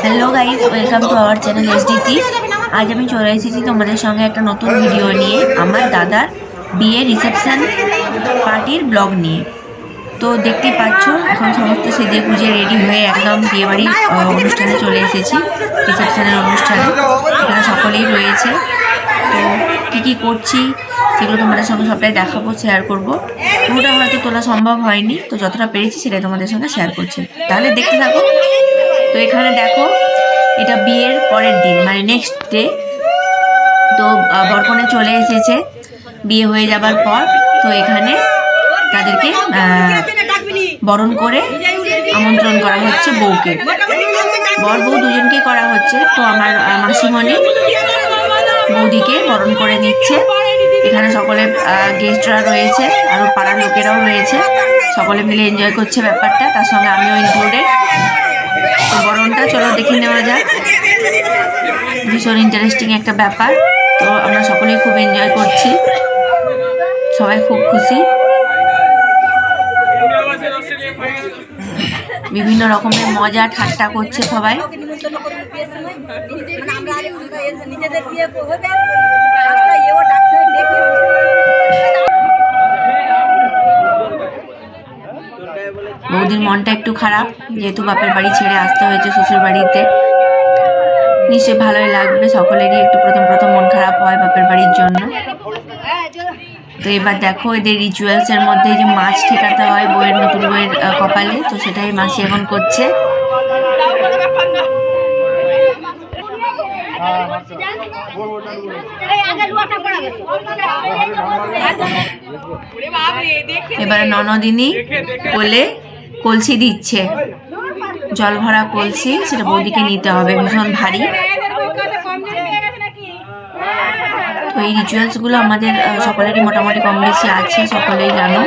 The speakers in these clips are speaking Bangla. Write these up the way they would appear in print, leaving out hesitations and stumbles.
Hello guys, welcome to our channel SDT. আজ আমি চলে এসেছি তোমাদের সঙ্গে একটা নতুন ভিডিও নিয়ে, আমার দাদার বিয়ে রিসেপশন পার্টির ব্লগ নিয়ে। তো দেখতেই পাচ্ছ, এখন সমস্ত সেজে গুজে রেডি হয়ে একদম বিয়েবাড়ির অনুষ্ঠানে চলে এসেছি, রিসেপশনের অনুষ্ঠানে। এখানে সকলেই রয়েছে। তো কী করছি সেগুলো তোমাদের সঙ্গে সবটাই দেখাবো, শেয়ার করবো। পুরোটা হয়তো তোলা সম্ভব হয়নি, তো যতটা পেরেছি সেটাই তোমাদের সঙ্গে শেয়ার করছি। তাহলে দেখতে থাকো। তো এখানে দেখো, এটা বিয়ের পরের দিন, মানে নেক্সট ডে। তো বরকনে চলে এসেছে বিয়ে হয়ে যাবার পর। তো এখানে তাদেরকে বরণ করে আমন্ত্রণ করা হচ্ছে বউকে। বর বউ দুজনকে করা হচ্ছে। তো আমার মাসিমণি বৌদিকে বরণ করে নিচ্ছে। এখানে সকলে গেস্টরা রয়েছে, আরও পাড়ার লোকেরাও রয়েছে। সকলে মিলে এনজয় করছে ব্যাপারটা, তার সঙ্গে আমিও ইনক্লুডেড। তো বরণটা চলো দেখে নেওয়া যাক। ভীষণ ইন্টারেস্টিং একটা ব্যাপার। তো আমরা সকলেই খুব এনজয় করছি, সবাই খুব খুশি। বিভিন্ন রকমের মজা ঠাট্টা করছে সবাই। বৌদির মনটা একটু খারাপ, যেহেতু বাপের বাড়ি ছেড়ে আসতে হয়েছে শ্বশুর বাড়িতে। নিশ্চয়ই ভালোই লাগবে, সকলেরই একটু প্রথম মন খারাপ হয় বাপের বাড়ির জন্য। তো এবার দেখো, এদের রিচুয়ালসের মধ্যে যে মাছ ঠেকাতে হয় বউয়ের, নতুন বউয়ের কপালে, তো সেটাই মাসি এখন করছে। এবারে ননদিনী কোলে কলসি দিচ্ছে, জল ভরা কলসি, সেটা বৌদিকে নিতে হবে, ভীষণ ভারী। তো এই রিচুয়ালসগুলো আমাদের সকলেরই মোটামুটি কম বেশি আছে, সকলেই জানো।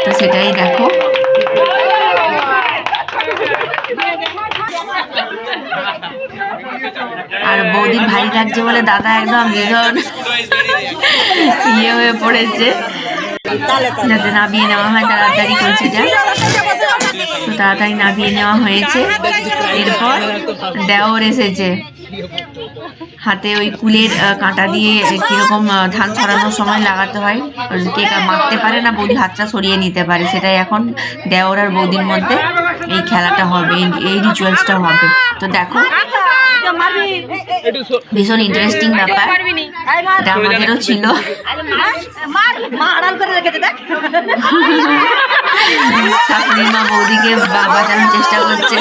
তো সেটাই দেখো। আর বৌদির ভারী লাগছে বলে দাদা একদম ভীষণ ইয়ে হয়ে পড়েছে, যাতে নামিয়ে নেওয়া হয় তাড়াতাড়ি কলসিটা। তো তাড়াতাড়ি নামিয়ে নেওয়া হয়েছে। এরপর দেওর এসেছে, হাতে ওই কুলের কাঁটা দিয়ে কিরকম ধান ছড়ানোর সময় লাগাতে হয়, কে মারতে পারে না বৌদি হাতটা সরিয়ে নিতে পারে, সেটাই এখন দেওর আর বৌদির মধ্যে এই খেলাটা হবে, এই রিচুয়ালসটা হবে। তো দেখো, ভীষণ ইন্টারেস্টিং ব্যাপার, এটা আমাদেরও ছিল। শাশুড়ি মা বৌদিকে বাঁচানোর চেষ্টা করছে।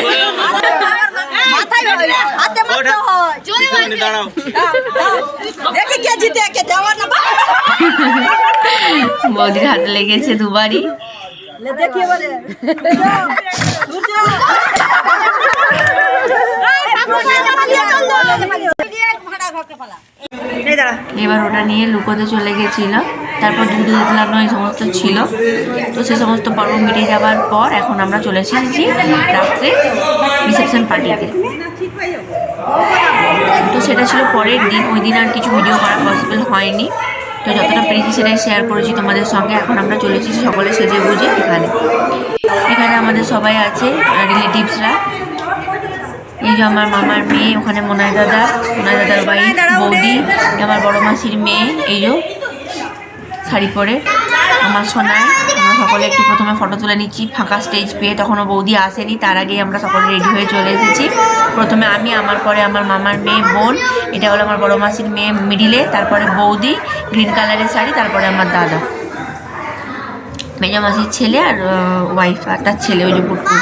বৌদির হাতে লেগেছে দুবারই। এবার ওটা নিয়ে লুকোতে চলে গেছিল, তারপর দুধ উতলানো এই সমস্ত ছিল। তো সে সমস্ত পর্ব মিটে যাবার পর এখন আমরা চলে এসেছি রাত্রে রিসেপশন পার্টিতে। তো সেটা ছিল পরের দিন, ওই দিন আর কিছু ভিডিও করা পসিবল হয়নি। তো যতটা পেরেছি সেটাই শেয়ার করেছি তোমাদের সঙ্গে। এখন আমরা চলে এসেছি সকলে সেজে বুঝে এখানে আমাদের সবাই আছে, রিলেটিভসরা। এই যে আমার মামার মেয়ে, ওখানে মোনায় দাদার ওয়াইফ বৌদি, আমার বড় মাসির মেয়ে, এই যে শাড়ি পরে আমার সোনায়। আমরা সকলে একটু প্রথমে ফটো তুলে নিচ্ছি, ফাঁকা স্টেজ পেয়ে। তখনও বৌদি আসেনি, তার আগেই আমরা সকলে রেডি হয়ে চলে এসেছি। প্রথমে আমি, আমার পরে আমার মামার মেয়ে বোন, এটা হলো আমার বড় মাসির মেয়ে মিডিলে, তারপরে বৌদি গ্রিন কালারের শাড়ি, তারপরে আমার দাদা মেজো মাসির ছেলে আর ওয়াইফ আর তার ছেলে, ওই যে পুট্টু।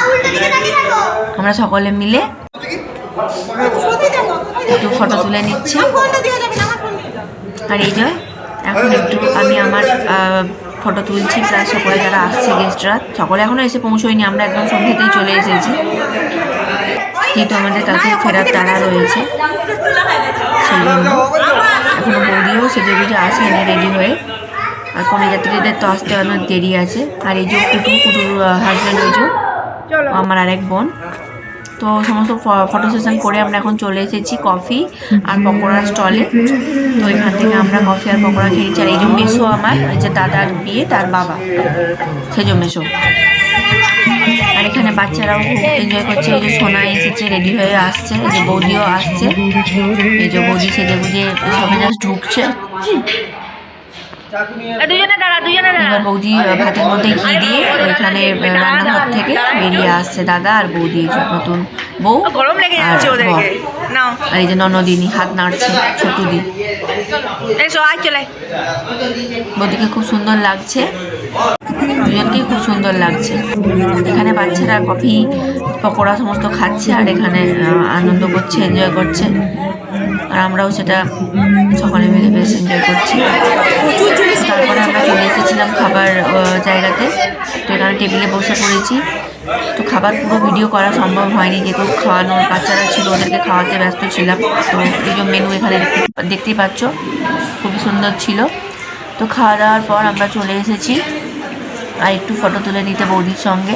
আমরা সকলে মিলে একটু ফটো তুলে নিচ্ছি। আর এই যে এখন একটু আমি আমার ফটো তুলছি। প্রায় সকলে যারা আসছে গেস্টরা, সকলে এখনও এসে পৌঁছয়নি, আমরা একদম সন্ধ্যেতেই চলে এসেছি, যেহেতু আমাদের কাছে ফেরার তাড়া রয়েছে। সেই জন্য এখনও বৌদিও সেজে গুজে আসেনি রেডি হয়ে, আর কোনো যাত্রীদের তো আসতে অনেক দেরি আছে। আর এই যে কুটুর হাজব্যান্ড, ওই যে আমার আরেক বোন। তো সমস্ত ফটো সেশন করে আমরা এখন চলে এসেছি কফি আর পকোড়ার স্টলে। তো এখান থেকে আমরা কফি আর পকোড়া খেয়ে নিচ্ছি। আর এই যে মেসো, আমার যে দাদার বিয়ে, তার বাবা, সেজো মেসো। আর এখানে বাচ্চারাও খুব এনজয় করছে। এই যে সোনা এসেছে, রেডি হয়ে আসছে, এই যে বৌদিও আসছে, এই যে বৌদি সেজে গুজে সবাই জাস্ট ঢুকছে। এবার বৌদি ভাতের মধ্যে ঘি দিয়ে ওইখানে রান্নাঘর থেকে বেরিয়ে আসছে দাদা আর বৌদি, নতুন বউ আর এই যে ননদিনী হাত নাড়ছে, ছোট দি। বৌদিকে খুব সুন্দর লাগছে, দুজনকেই খুব সুন্দর লাগছে। এখানে বাচ্চারা কফি পকোড়া সমস্ত খাচ্ছে আর এখানে আনন্দ করছে, এনজয় করছে, আর আমরাও সেটা সকলে মিলে বেশ এনজয় করছি। তারপরে আমরা চলে এসেছিলাম খাবার জায়গাতে। তো এখানে টেবিলে বসে পড়েছি। তো খাবার পুরো ভিডিও করা সম্ভব হয়নি, যেহেতু খাওয়ানোর বাচ্চারা ছিল, ওদেরকে খাওয়াতে ব্যস্ত ছিলাম। তো এই যে মেনু এখানে দেখতেই পাচ্ছ, খুবই সুন্দর ছিল। তো খাওয়া দাওয়ার পর আমরা চলে এসেছি আর একটু ফটো তুলে নিতে বৌদির সঙ্গে।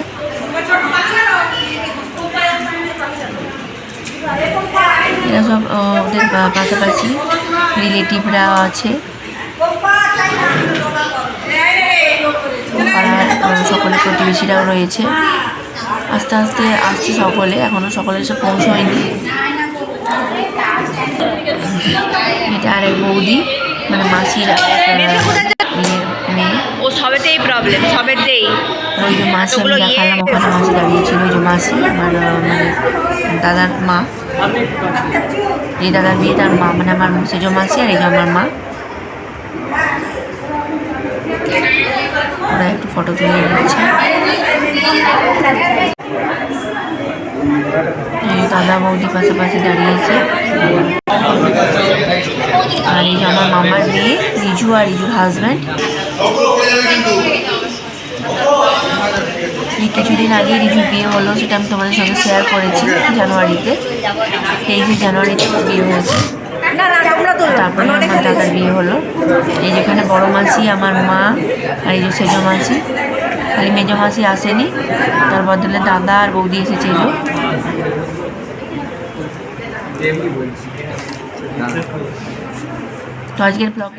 এরা সব ওদের পাশাপাশি রিলেটিভরা আছে, সকলে প্রতিবেশীরাও রয়েছে। আস্তে আস্তে আসছে সকলে, এখনো সকলে এসে পৌঁছয়নি। এটা আরেক বৌদি, মানে মাসির মেয়ে। ও সবেতেই প্রবলেম, সবেতেই। ওই যে মাসি আমি দেখালাম, ওখানে মাসি দাঁড়িয়েছিল। ওই যে মাসি আমার মানে দাদার মা, এই দাদার বিয়ে তার মা, মানে আমার সেজ মাসি আর এই যে আমার মা। ওরা একটু ফটো তুলে নিচ্ছে। দাদা বৌদি পাশাপাশি দাঁড়িয়েছে। আর এই যে আমার মামার মেয়ে রিজু আর রিজুর হাজব্যান্ড। কিছুদিন আগে রিজুর বিয়ে হলো, সেটা আমি তোমাদের সঙ্গে শেয়ার করেছি। জানুয়ারিতে, 23 জানুয়ারিতে বিয়ে হয়েছে। তারপরে আমার দাদার বিয়ে হলো। এই যেখানে বড় মাসি, আমার মা আর এই যে সেজ মাসি। খালি মেজ মাসি আসেনি, তার বদলে দাদা আর বৌদি এসেছে। তো আজকের ব্লগে